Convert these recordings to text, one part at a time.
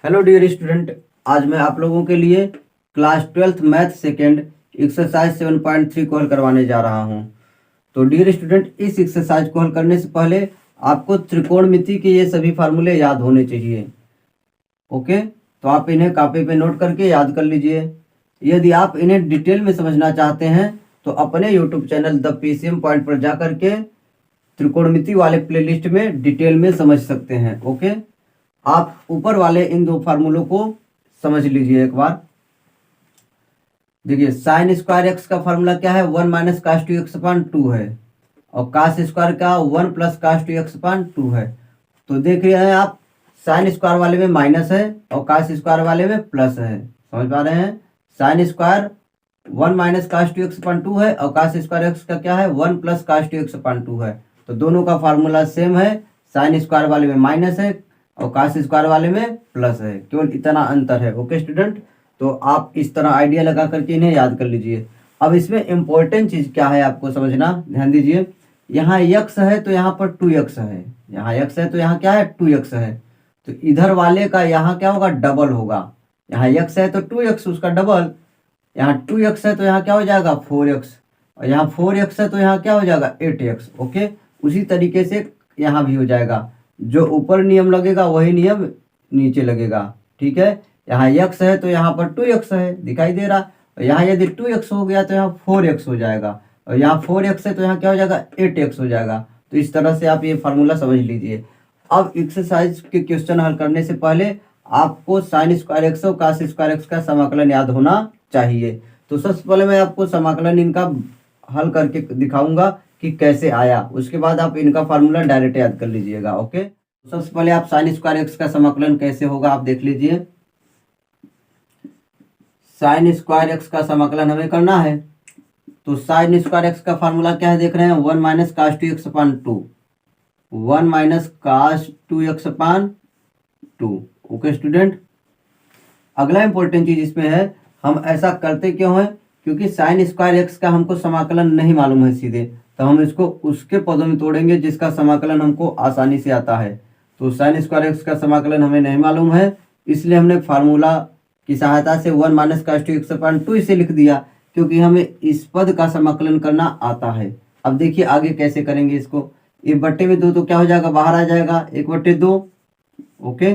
Hello dear student, आज मैं आप लोगों के लिए class 12th math second exercise 7.3 को हल करवाने जा रहा हूं। तो डियर स्टूडेंट, इस एक्सरसाइज को हल करने से पहले आपको त्रिकोणमिति के ये सभी फार्मूले याद होने चाहिए। ओके, तो आप इन्हें कॉपी पे नोट करके याद कर लीजिए। यदि आप इन्हें डिटेल में समझना चाहते हैं तो अपने YouTube channel the PCM point पर जा करके त्रिकोणमिति वाले प्लेलिस्ट में डिटेल में समझ सकते हैं। ओके, आप ऊपर वाले इन दो फार्मूलों को समझ लीजिए एक बार। देखिए, साइन स्क्वायर एक्स का फार्मूला क्या है? 1 minus cos two x upon 2 है, और कास स्क्वायर का 1 plus cos two x upon 2 है। तो देख रहे हैं आप, साइन स्क्वायर वाले में माइनस है और कास स्क्वायर वाले में प्लस है। समझ पा रहे हैं? Sine square 1 minus cos two x upon 2 है और कास स्क्वायर एक्स का क्या है? 1 plus cos two x upon 2 है। तो दोनों का फार्मूला सेम है। साइन स्क्वायर वाले में माइनस है और कास स्क्वायर वाले में प्लस है, केवल इतना अंतर है। ओके स्टूडेंट, तो आप इस तरह आइडिया लगा करके इन्हें याद कर लीजिए। अब इसमें इंपॉर्टेंट चीज क्या है आपको समझना, ध्यान दीजिए। यहाँ x है तो यहाँ पर 2x है, यहाँ x है तो यहाँ क्या है? 2x है। तो इधर वाले का यहाँ क्या होगा? डबल होगा। यहाँ x है तो 2x, उसका डबल। यहाँ 2x है तो यहाँ क्या हो जाएगा? 4x, और यहाँ 4x है तो यहाँ क्या हो जाएगा? 8x। ओके, उसी तरीके से यहाँ भी हो जाएगा। जो ऊपर नियम लगेगा वही नियम नीचे लगेगा। ठीक है, यहाँ x है तो यहाँ पर 2x है, दिखाई दे रहा। और यहाँ यदि 2x हो गया तो यहाँ 4x हो जाएगा, और यहाँ 4x है तो यहाँ क्या हो जाएगा? 8x हो जाएगा। तो इस तरह से आप ये फार्मूला समझ लीजिए। अब एक्सरसाइज के क्वेश्चन हल करने से पहले आपको साइन स्क्वायर एक्स और कास स्क्वायर एक्स का समाकलन याद होना चाहिए। तो सबसे पहले मैं आपको समाकलन इनका हल करके दिखाऊंगा कि कैसे आया, उसके बाद आप इनका फार्मूला डायरेक्ट याद कर लीजिएगा। ओके, सबसे पहले आप साइन स्क्वायर एक्स का समाकलन कैसे होगा आप देख लीजिए। साइन स्क्वायर एक्स का समाकलन हमें करना है, तो साइन स्क्वायर एक्स का फार्मूला क्या है देख रहे हैं? 1 minus cos two x upon 2, 1 minus cos two x upon 2। Okay student, अगला इंपॉर्टेंट चीज इसमें है, हम ऐसा करते क्यों है? क्योंकि साइन स्क्वायर एक्स का हमको समाकलन नहीं मालूम है सीधे, तो हम इसको उसके पदों में तोड़ेंगे जिसका समाकलन हमको आसानी से आता है। तो साइन स्क्वायर एक्स का समाकलन हमें नहीं मालूम है, इसलिए हमने फार्मूला की सहायता से 1 minus cos two x upon 2 इसे लिख दिया, क्योंकि हमें इस पद का समाकलन करना आता है। अब देखिए आगे कैसे करेंगे इसको। ये बट्टे में 2 तो क्या हो जाएगा? बाहर आ जाएगा, 1/2। Okay,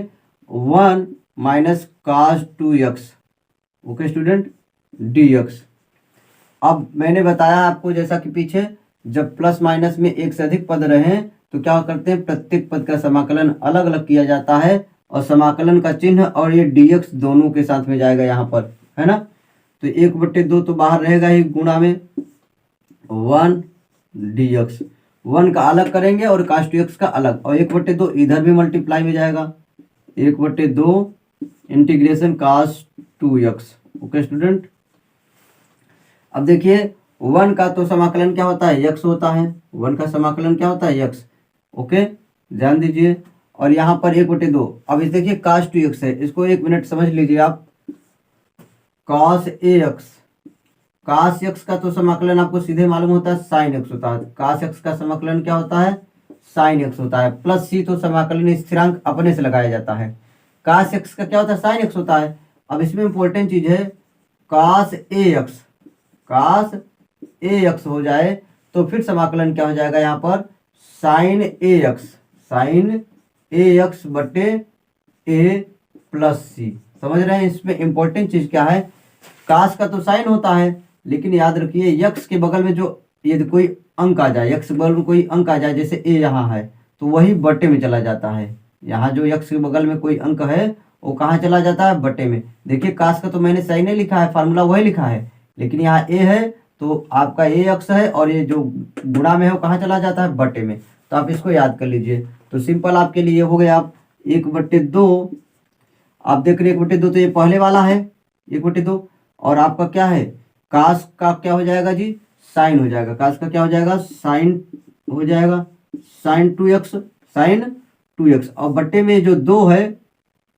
1 minus cos two x, okay student, dx। अब मैंने बताया आपको जैसा कि पीछे, जब प्लस माइनस में एक से अधिक पद रहे तो क्या करते हैं? प्रत्येक पद का समाकलन अलग अलग किया जाता है, और समाकलन का चिन्ह और ये dx दोनों के साथ में जाएगा यहाँ पर, है ना। तो 1/2 तो बाहर रहेगा ही, गुणा में 1 dx, 1 का अलग करेंगे और कास टू एक्स का अलग, और 1/2 इधर भी मल्टीप्लाई में जाएगा, 1/2 integration cos two x. Okay student, अब देखिए 1 का तो समाकलन क्या होता है? x होता है। 1 का समाकलन क्या होता है? x। ओके, ध्यान दीजिए। और यहाँ पर 1/2, अब इस देखिए कास टू एक्स है, इसको 1 मिनट समझ लीजिए आप। कास ए एक्स, कास एक्स का तो समाकलन आपको सीधे मालूम होता है, साइन एक्स होता है। कास एक्स का समाकलन क्या होता है? साइन एक्स होता है। प्लस सी तो समाकलन स्थिरांक अपने से लगाया जाता है। कास एक्स का क्या होता है? साइन एक्स होता है। अब इसमें इंपॉर्टेंट चीज है, कास ए एक्स, कास ए एक्स हो जाए तो फिर समाकलन क्या हो जाएगा यहाँ पर? साइन ए एक्स, साइन ए एक्स बटे ए प्लस सी। समझ रहे हैं? इसमें इंपॉर्टेंट चीज क्या है? कास का तो साइन होता है, लेकिन याद रखिए यक्स के बगल में जो यदि कोई अंक आ जाए, यक्स के बगल में कोई अंक आ जाए, जैसे ए यहाँ है तो वही बटे में चला जाता है। यहाँ जो यक्स के बगल में कोई अंक है वो कहाँ चला जाता है? बटे में। देखिए कास का तो मैंने सही नहीं लिखा है, फार्मूला वही लिखा है, लेकिन यहाँ ए है तो आपका ए एक्स है, और ये जो गुणा में है वो कहाँ चला जाता है? बटे में। तो आप इसको याद कर लीजिए। तो सिंपल आपके लिए हो गया, आप 1/2, आप देख रहे 1/2 तो ये पहले वाला है 1/2, और आपका क्या है? कास का क्या हो जाएगा जी? साइन हो जाएगा। कास का क्या हो जाएगा? साइन हो जाएगा, साइन 2x, साइन 2x, और बट्टे में जो 2 है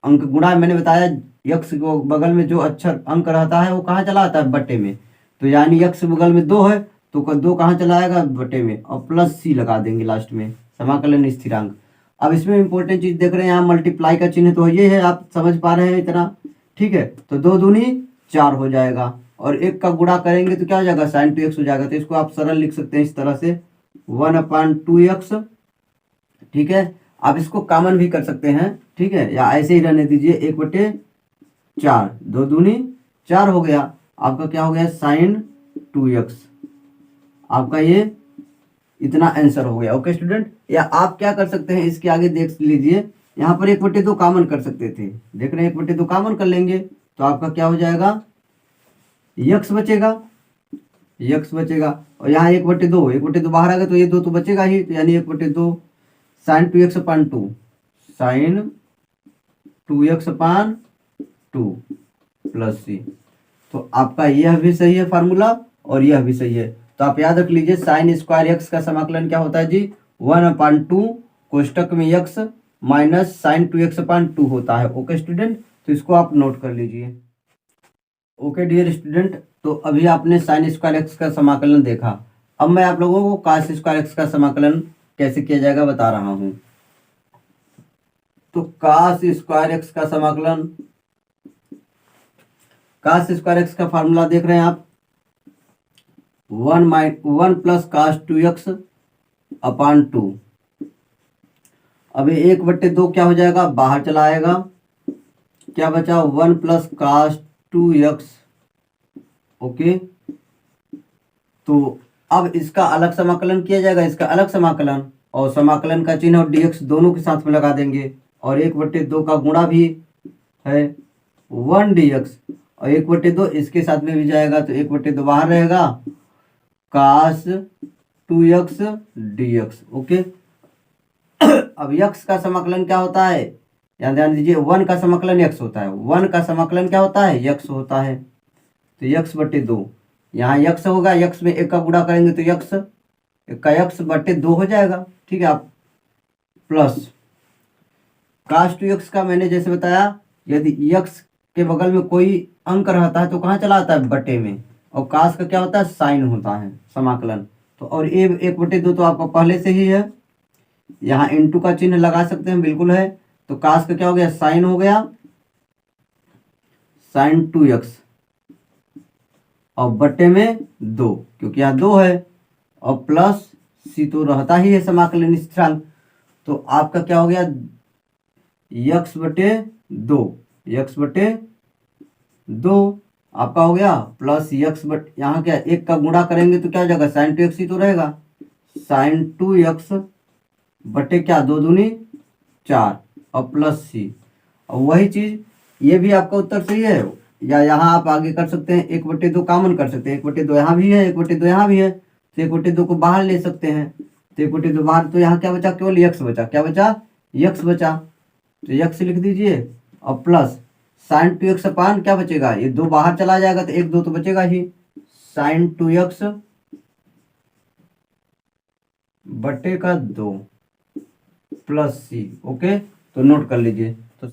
अंक, गुणा मैंने बताया यक्स के बगल में जो अक्षर अंक रहता है वो कहाँ चला आता है? बट्टे में। तो यानी यक्स के बगल में 2 है तो 2 कहाँ चला आएगा? बटे में, और प्लस सी लगा देंगे लास्ट में, समाकलन स्थिरांक। अब इसमें इंपॉर्टेंट चीज देख रहे हैं, यहाँ मल्टीप्लाई का चिन्ह तो ये है, आप समझ पा रहे हैं इतना, ठीक है। तो 2 दूनी 4 हो जाएगा, और 1 का गुणा करेंगे तो क्या हो जाएगा, sin 2x हो जाएगा। तो इसको आप सरल लिख सकते हैं इस तरह से 1/2x, ठीक है। आप इसको कॉमन भी कर सकते हैं, ठीक है, या ऐसे ही रहने दीजिए 1/4, 2 दूनी 4 हो गया। आपका क्या हो गया, sin 2x, आपका ये इतना आंसर हो गया। ओके स्टूडेंट, या आप क्या कर सकते हैं, इसके आगे देख लीजिए, यहाँ पर 1/2 कॉमन कर सकते थे, देख रहे हैं 1/2 कॉमन कर लेंगे तो आपका क्या हो जाएगा, यक्स बचेगा, यक्स बचेगा। और यहाँ 1/2 बाहर आ गया तो ये 2 तो बचेगा ही, तो यानी 1/2 sin 2x/2, sin 2x/2 plus सी। तो आपका यह भी सही है फार्मूला और यह भी सही है। तो आप याद रख लीजिए साइन स्क्वायर एक्स का समाकलन क्या होता है जी, 1/2 कोष्टक में x माइनस sin 2x/2 होता है। ओके स्टूडेंट, तो इसको आप नोट कर लीजिए। ओके डियर स्टूडेंट, तो अभी आपने साइन स्क्वायर एक्स का समाकलन देखा। अब मैं आप लोगों को कास स्क्वायर एक्स का समाकलन कैसे किया जाएगा बता रहा हूं। तो कास स्क्वायर एक्स का समाकलन, कास स्क्वायर एक्स का फार्मूला देख रहे हैं आप, 1 प्लस कास 2x/2। अब 1/2 क्या हो जाएगा, बाहर चला आएगा, क्या बचा 1 प्लस कास 2x। ओके, तो अब इसका अलग समाकलन किया जाएगा, इसका अलग समाकलन, और समाकलन का चिन्ह और dx दोनों के साथ में लगा देंगे, और 1/2 का गुणा भी है 1 dx, और 1/2 इसके साथ में भी जाएगा तो 1/2 बाहर रहेगा, कास 2x dx। ओके, अब x का समाकलन क्या होता है, यहाँ ध्यान दीजिए, 1 का समाकलन x होता है, 1 का समाकलन क्या होता है, x होता है। तो x/2, यहाँ x होगा, x में 1 का गुणा करेंगे तो x, 1 का x/2 हो जाएगा, ठीक है। आप प्लस कास 2x का मैंने जैसे बताया, यदि x के बगल में कोई अंक रहता है तो कहाँ चला आता है, बटे में, और कास का क्या होता है, साइन होता है समाकलन। तो और ये 1/2 तो आपका पहले से ही है, यहाँ इंटू का चिन्ह लगा सकते हैं, बिल्कुल है। तो कास का क्या हो गया, साइन हो गया, sin 2x, और बटे में 2, क्योंकि यहाँ 2 है, और प्लस सी तो रहता ही है समाकलन स्थिरांक। तो आपका क्या हो गया, x/2, x/2 आपका हो गया, प्लस यहाँ क्या 1 का गुणा करेंगे तो क्या हो जाएगा, sin 2x ही तो रहेगा, sin 2x बटे क्या, 2 दूनी 4, और प्लस सी। और वही चीज ये भी आपका उत्तर सही है, या यहाँ आप आगे कर सकते हैं, 1/2 कॉमन कर सकते हैं, 1/2 यहाँ भी है, 1/2 यहाँ भी है, तो 1/2 को बाहर ले सकते हैं, तो 1/2 बाहर, तो यहाँ क्या बचा, केवल x बचा, क्या बचा, x बचा, तो x लिख दीजिए, और प्लस sin 2x/, क्या बचेगा, ये 2 बाहर चला जाएगा तो 1 2 तो बचेगा ही, sin 2x बटे का 2 प्लस सी। ओके, तो नोट कर लीजिए।